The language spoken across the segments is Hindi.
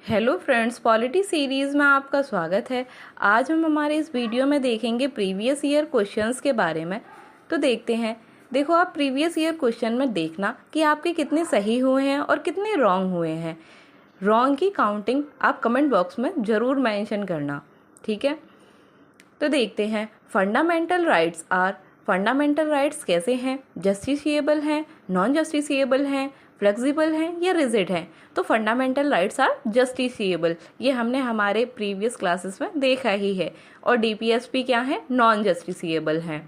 हेलो फ्रेंड्स, पॉलिटी सीरीज़ में आपका स्वागत है। आज हम हमारे इस वीडियो में देखेंगे प्रीवियस ईयर क्वेश्चंस के बारे में। तो देखते हैं। देखो, आप प्रीवियस ईयर क्वेश्चन में देखना कि आपके कितने सही हुए हैं और कितने रॉन्ग हुए हैं। रॉन्ग की काउंटिंग आप कमेंट बॉक्स में ज़रूर मेंशन करना, ठीक है। तो देखते हैं। फंडामेंटल राइट्स कैसे हैं? जस्टिसिएबल हैं, नॉन जस्टिसिएबल हैं, फ्लेक्सिबल हैं या रिजिड हैं? तो फंडामेंटल राइट्स आर जस्टिसिएबल, ये हमने हमारे प्रीवियस क्लासेस में देखा ही है। और डीपीएसपी क्या है? नॉन जस्टिसिएबल हैं।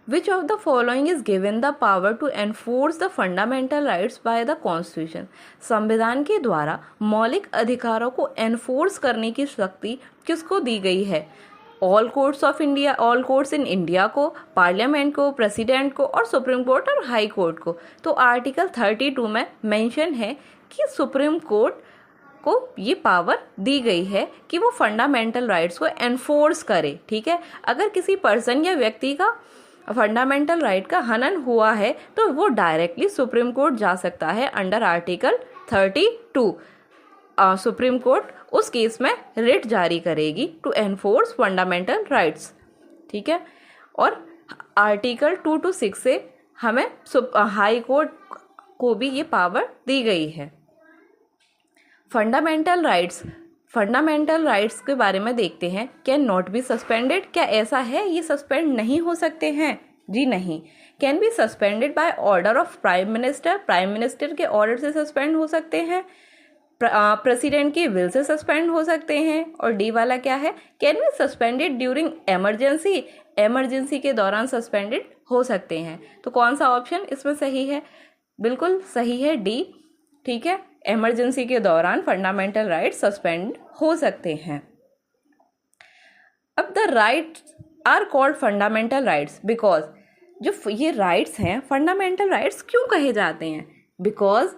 Which of the following is given the power to enforce the fundamental rights by the Constitution? संविधान के द्वारा मौलिक अधिकारों को एनफोर्स करने की शक्ति किसको दी गई है? ऑल कोर्ट्स इन इंडिया को, पार्लियामेंट को, प्रेसिडेंट को और सुप्रीम कोर्ट और हाई कोर्ट को। तो आर्टिकल 32 में मेंशन है कि सुप्रीम कोर्ट को ये पावर दी गई है कि वो फंडामेंटल राइट्स को एनफोर्स करे, ठीक है। अगर किसी पर्सन या व्यक्ति का फंडामेंटल राइट का हनन हुआ है तो वो डायरेक्टली सुप्रीम कोर्ट जा सकता है अंडर आर्टिकल 32। सुप्रीम कोर्ट उस केस में रिट जारी करेगी टू एनफोर्स फंडामेंटल राइट्स, ठीक है। और आर्टिकल 2 to 6 से हमें हाई कोर्ट को भी ये पावर दी गई है। फंडामेंटल राइट्स के बारे में देखते हैं। कैन नॉट बी सस्पेंडेड, क्या ऐसा है ये सस्पेंड नहीं हो सकते हैं? जी नहीं। Can be suspended by order of prime minister, prime minister के ऑर्डर से सस्पेंड हो सकते हैं। प्रेसिडेंट की विल से सस्पेंड हो सकते हैं। और डी वाला क्या है? Can be suspended during emergency, emergency के दौरान सस्पेंडेड हो सकते हैं। तो कौन सा ऑप्शन इसमें सही है? बिल्कुल सही है डी, ठीक है। इमरजेंसी के दौरान फंडामेंटल राइट्स सस्पेंड हो सकते हैं। अब the rights are called fundamental rights because, जो ये राइट्स हैं फंडामेंटल राइट्स क्यों कहे जाते हैं? बिकॉज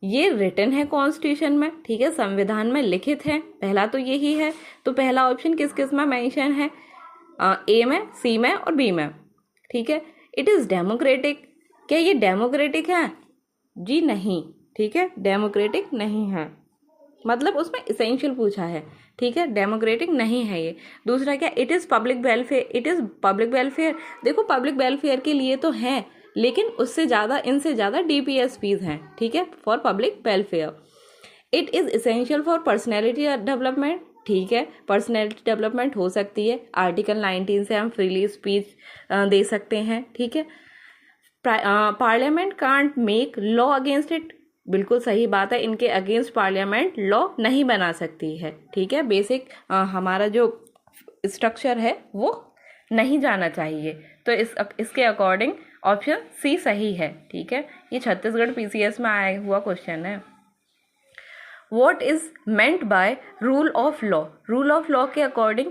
ये रिटन है कॉन्स्टिट्यूशन में, ठीक है, संविधान में लिखित है। पहला तो यही है। तो पहला ऑप्शन किस किस में मेंशन है? ए में, सी में और बी में, ठीक है। इट इज डेमोक्रेटिक, क्या ये डेमोक्रेटिक है? जी नहीं, ठीक है, डेमोक्रेटिक नहीं है। मतलब उसमें इसेंशियल पूछा है, ठीक है, डेमोक्रेटिक नहीं है ये। दूसरा क्या? It is public welfare, it is public welfare. देखो, पब्लिक वेलफेयर के लिए तो है, लेकिन उससे ज़्यादा, इनसे ज़्यादा डीपीएसपीज हैं, ठीक है, for public welfare. It is essential for personality development, ठीक है, पर्सनैलिटी डेवलपमेंट हो सकती है। आर्टिकल 19 से हम फ्रीली स्पीच दे सकते हैं, ठीक है। Parliament can't make law against it, बिल्कुल सही बात है, इनके अगेंस्ट पार्लियामेंट लॉ नहीं बना सकती है, ठीक है। बेसिक हमारा जो स्ट्रक्चर है वो नहीं जाना चाहिए। तो इसके अकॉर्डिंग ऑप्शन सी सही है, ठीक है। ये छत्तीसगढ़ पीसीएस में आया हुआ क्वेश्चन है। What is meant by rule of law? Rule of law के अकॉर्डिंग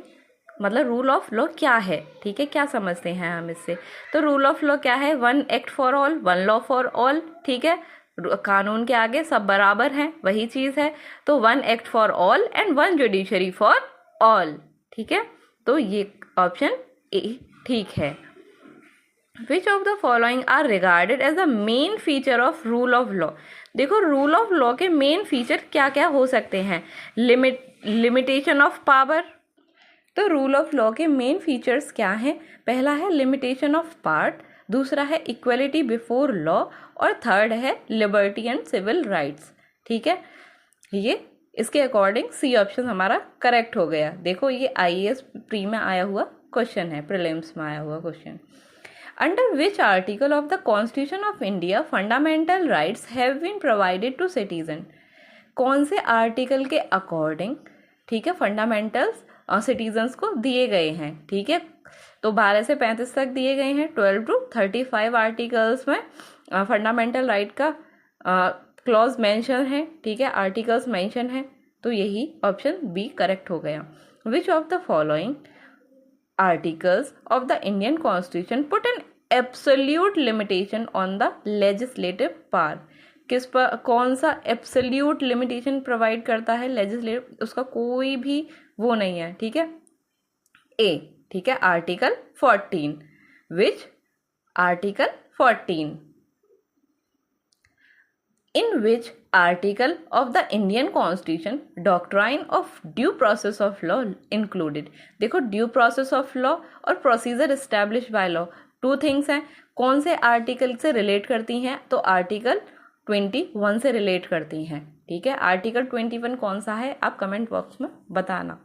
मतलब रूल ऑफ लॉ क्या है, ठीक है, क्या समझते हैं हम इससे? तो रूल ऑफ लॉ क्या है? One act for all, one law for all, ठीक है। कानून के आगे सब बराबर हैं, वही चीज है। तो one act for all and one judiciary for all, ठीक है। तो ये ऑप्शन ए ठीक है। Which of the following are regarded as the main feature of rule of law? देखो, रूल ऑफ लॉ के मेन फीचर क्या क्या हो सकते हैं? Limitation of power. तो रूल ऑफ लॉ के मेन फीचर्स क्या हैं? पहला है लिमिटेशन ऑफ पार्ट, दूसरा है इक्वलिटी बिफोर लॉ और थर्ड है लिबर्टी एंड सिविल राइट्स, ठीक है। ये इसके अकॉर्डिंग सी ऑप्शन हमारा करेक्ट हो गया। देखो, ये आईएएस प्री में आया हुआ क्वेश्चन है, प्रीलिम्स में आया हुआ question. Under which article of the constitution of India fundamental rights have been provided to citizen? कौन से आर्टिकल के अकॉर्डिंग, ठीक है, फंडामेंटल्स सिटीजन्स को दिए गए हैं, ठीक है। तो 12 से 35 तक दिए गए हैं। 12 to 35 आर्टिकल्स में फंडामेंटल राइट का क्लॉज मेंशन है, ठीक है, आर्टिकल्स मेंशन है। तो यही ऑप्शन बी करेक्ट हो गया। विच of the following articles of the Indian constitution put an absolute limitation on the legislative power? किस पर, कौन सा एब्सोल्यूट लिमिटेशन प्रोवाइड करता है लेजिस्लेटिव? उसका कोई भी वो नहीं है, ठीक है। ए, ठीक है, article 14। Which? Article 14। in which article of the Indian Constitution doctrine of due process of law included। देखो due process of law और procedure established by law two things हैं। कौन से आर्टिकल से रिलेट करती हैं? तो आर्टिकल 21 से रिलेट करती हैं। ठीक है, आर्टिकल 21 कौन सा है आप कमेंट बॉक्स में बताना।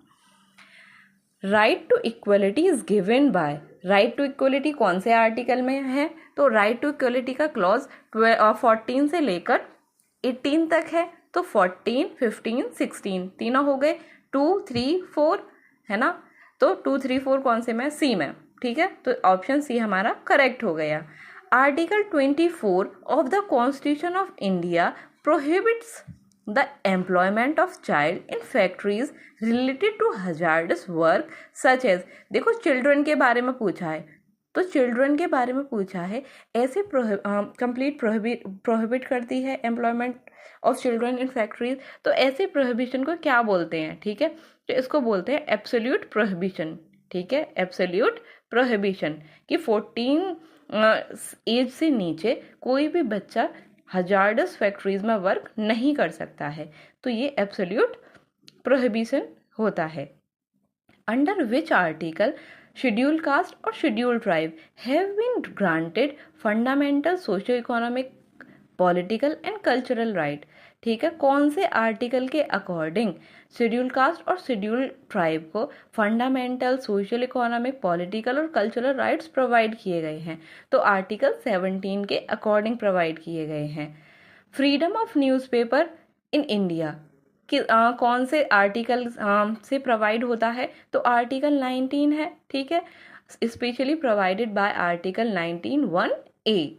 Right to equality is given by, right to equality कौन से आर्टिकल में है? तो राइट टू इक्वलिटी का क्लॉज 14 से लेकर 18 तक है। तो 14, 15, 16 तीनों हो गए, 2, 3, 4 है ना। तो 2, 3, 4 कौन से में? सी में। ठीक है, तो ऑप्शन सी हमारा करेक्ट हो गया। Article 24 of the constitution of India prohibits the employment of child in factories related to hazardous work such as. देखो चिल्ड्रन के बारे में पूछा है, तो चिल्ड्रन के बारे में पूछा है, ऐसे कंप्लीट प्रोहिबिट करती है employment of children in factories. तो ऐसे प्रोहिबिशन को क्या बोलते हैं? ठीक है, तो इसको बोलते हैं एब्सोल्यूट प्रोहिबिशन। ठीक है, एब्सोल्यूट प्रोहिबिशन कि 14 एज से नीचे कोई भी बच्चा हजार्डस फैक्ट्रीज में वर्क नहीं कर सकता है। तो ये एब्सोल्यूट प्रोहिबिशन होता है। Under which article schedule caste और schedule tribe have been granted fundamental socio economic political and cultural right. ठीक है, कौन से आर्टिकल के अकॉर्डिंग शेड्यूल कास्ट और शेड्यूल ट्राइब को फंडामेंटल सोशल इकोनॉमिक पॉलिटिकल और कल्चरल राइट्स प्रोवाइड किए गए हैं? तो आर्टिकल 17 के अकॉर्डिंग प्रोवाइड किए गए हैं। Freedom of newspaper in India कौन से आर्टिकल से प्रोवाइड होता है? तो आर्टिकल 19 है। ठीक है, specially provided by article 19(1)(a).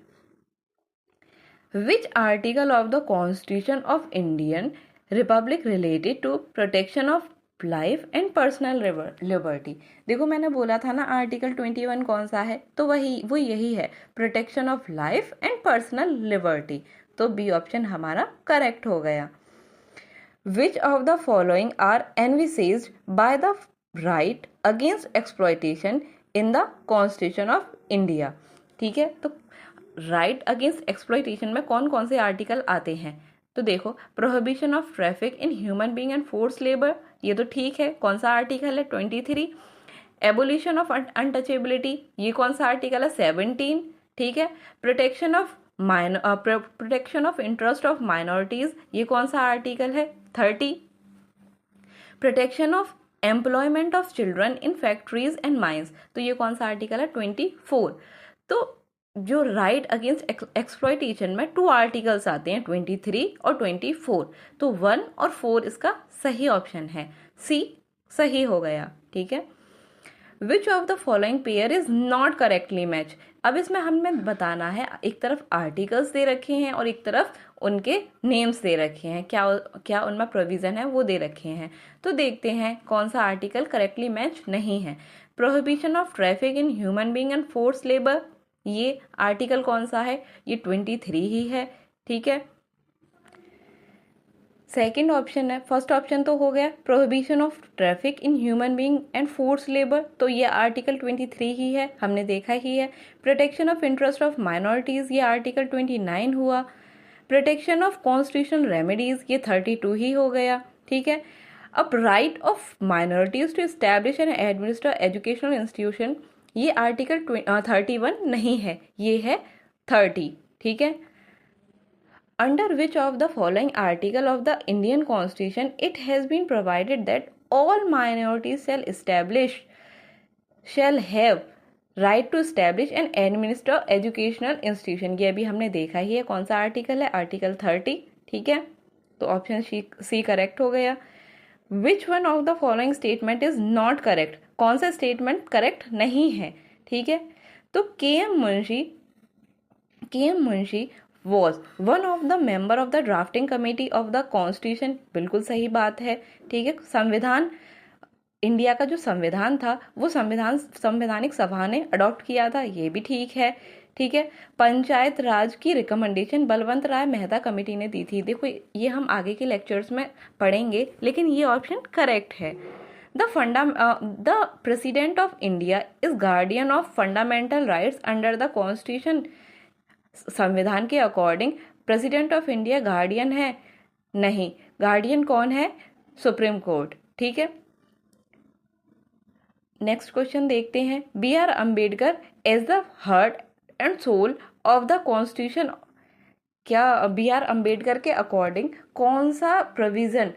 Which article of the Constitution of Indian Republic related to protection of life and personal liberty? देखो मैंने बोला था ना आर्टिकल 21 कौन सा है, तो वो यही है, protection of life and personal liberty. तो बी ऑप्शन हमारा करेक्ट हो गया। Which of the following are envisaged by the right against exploitation in the Constitution of India? ठीक है, तो राइट अगेंस्ट एक्सप्लॉइटेशन में कौन कौन से आर्टिकल आते हैं? तो देखो prohibition of traffic in human being and force labour, ये तो ठीक है। कौन सा आर्टिकल है? 23। एबोलिशन ऑफ अनटचेबिलिटी, ये कौन सा आर्टिकल है? 17। ठीक है, protection of interest of minorities, ये कौन सा आर्टिकल है? 30। Protection of employment of children in factories and mines, तो ये कौन सा आर्टिकल है? 24। तो जो राइट अगेंस्ट एक्सप्लॉइटेशन में 2 आर्टिकल्स आते हैं, 23 और 24। तो 1 और 4 इसका सही ऑप्शन है, सी सही हो गया। ठीक है, which of the following pair is not correctly match. अब इसमें हमें बताना है, एक तरफ आर्टिकल्स दे रखे हैं और एक तरफ उनके नेम्स दे रखे हैं, क्या उनमें प्रोविजन है वो दे रखे हैं। तो देखते हैं कौन सा आर्टिकल करेक्टली मैच नहीं है। Prohibition of traffic in human being and force labour, ये आर्टिकल कौन सा है? ये 23 ही है। ठीक है, सेकंड ऑप्शन है, फर्स्ट ऑप्शन तो हो गया prohibition of traffic in human being and force labour, तो ये आर्टिकल 23 ही है, हमने देखा ही है। Protection of interest of minorities, ये आर्टिकल 29 हुआ। प्रोटेक्शन ऑफ कॉन्स्टिट्यूशनल रेमेडीज, ये 32 ही हो गया। ठीक है, अब right of minorities to establish and administer educational institution, ये आर्टिकल 31 नहीं है, ये है 30। ठीक है, under which of the following article of the Indian constitution it has been provided that all minorities shall have right to establish and administer educational institution, ये अभी हमने देखा ही है। कौन सा आर्टिकल है? आर्टिकल 30। ठीक है, तो ऑप्शन सी करेक्ट हो गया। Which one of the following statement is not correct, कौन सा स्टेटमेंट करेक्ट नहीं है? ठीक है, तो KM. Munshi was one of the member of the drafting committee of the constitution, बिल्कुल सही बात है। ठीक है, संविधान इंडिया का जो संविधान था वो संवैधानिक सभा ने अडॉप्ट किया था, ये भी ठीक है। ठीक है, पंचायत राज की रिकमेंडेशन बलवंत राय मेहता कमेटी ने दी थी। देखो ये हम आगे के लेक्चर्स में पढ़ेंगे, लेकिन ये ऑप्शन करेक्ट है। The president of India is guardian of fundamental rights under the constitution, संविधान के according president of India guardian है? नहीं, गार्डियन कौन है? Supreme court. ठीक है, नेक्स्ट क्वेश्चन देखते हैं। B R Ambedkar as the heart and soul of the constitution, क्या बी आर अम्बेडकर के अकॉर्डिंग कौन सा प्रोविजन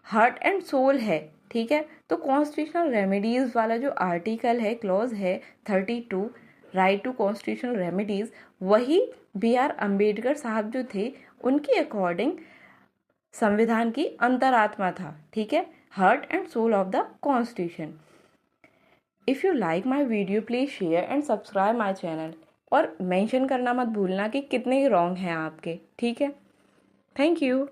हार्ट एंड सोल है? ठीक है, तो कॉन्स्टिट्यूशनल रेमेडीज वाला जो आर्टिकल है, क्लॉज है 32, राइट टू कॉन्स्टिट्यूशनल रेमेडीज, वही बी आर अम्बेडकर साहब जो थे उनके अकॉर्डिंग संविधान की अंतरात्मा था। ठीक है, heart and soul of the constitution. If you like my video please share and subscribe my channel, और मेंशन करना मत भूलना कि कितने रॉन्ग हैं आपके। ठीक है, थैंक यू।